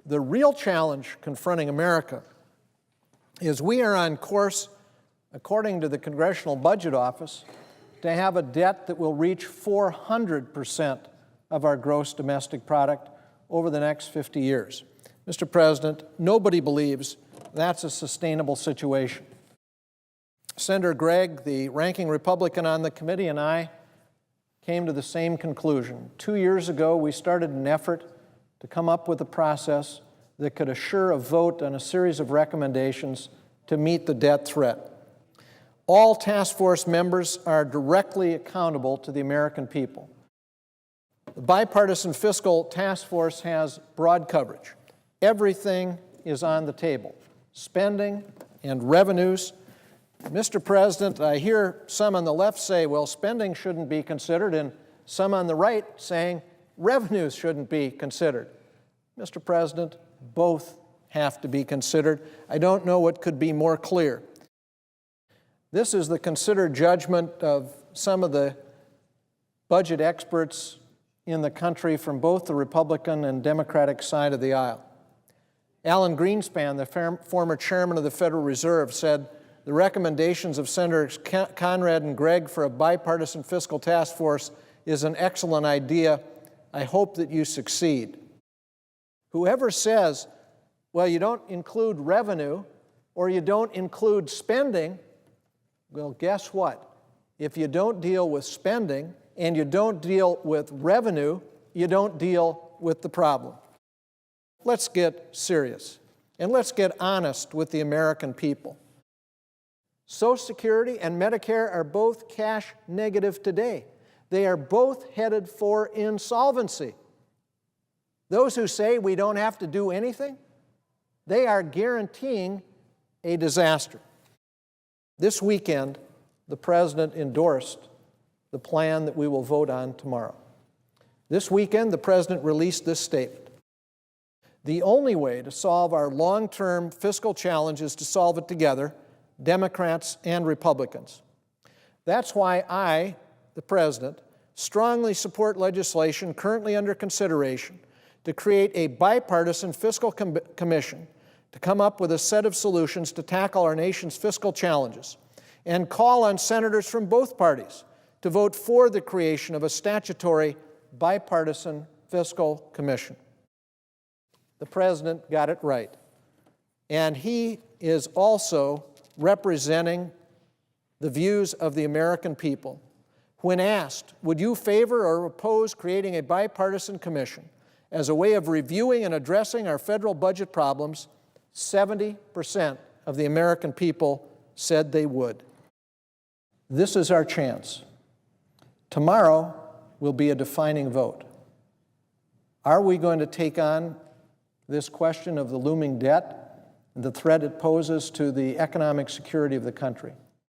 The real challenge confronting America is we are on course, according to the Congressional Budget Office, to have a debt that will reach 400% of our gross domestic product over the next 50 years. Mr. President, nobody believes that's a sustainable situation. Senator Gregg, the ranking Republican on the committee, and I came to the same conclusion. 2 years ago, we started an effort to come up with a process that could assure a vote on a series of recommendations to meet the debt threat. All task force members are directly accountable to the American people. The bipartisan fiscal task force has broad coverage. Everything is on the table: spending and revenues. Mr. President, I hear some on the left say, well, spending shouldn't be considered, and some on the right saying revenues shouldn't be considered. Mr. President, both have to be considered. I don't know what could be more clear. This is the considered judgment of some of the budget experts in the country from both the Republican and Democratic side of the aisle. Alan Greenspan, the former chairman of the Federal Reserve, said the recommendations of Senators Conrad and Gregg for a bipartisan fiscal task force is an excellent idea. I hope that you succeed. Whoever says, well, you don't include revenue or you don't include spending, well, guess what? If you don't deal with spending and you don't deal with revenue, you don't deal with the problem. Let's get serious, and let's get honest with the American people. Social Security and Medicare are both cash negative today. They are both headed for insolvency. Those who say we don't have to do anything, they are guaranteeing a disaster. This weekend, the President endorsed the plan that we will vote on tomorrow. This weekend, the President released this statement: the only way to solve our long-term fiscal challenge is to solve it together, Democrats and Republicans. That's why I, the President, strongly support legislation currently under consideration to create a bipartisan fiscal commission to come up with a set of solutions to tackle our nation's fiscal challenges, and call on senators from both parties to vote for the creation of a statutory bipartisan fiscal commission. The President got it right, and he is also representing the views of the American people. When asked, would you favor or oppose creating a bipartisan commission as a way of reviewing and addressing our federal budget problems, 70% of the American people said they would. This is our chance. Tomorrow will be a defining vote. Are we going to take on this question of the looming debt and the threat it poses to the economic security of the country?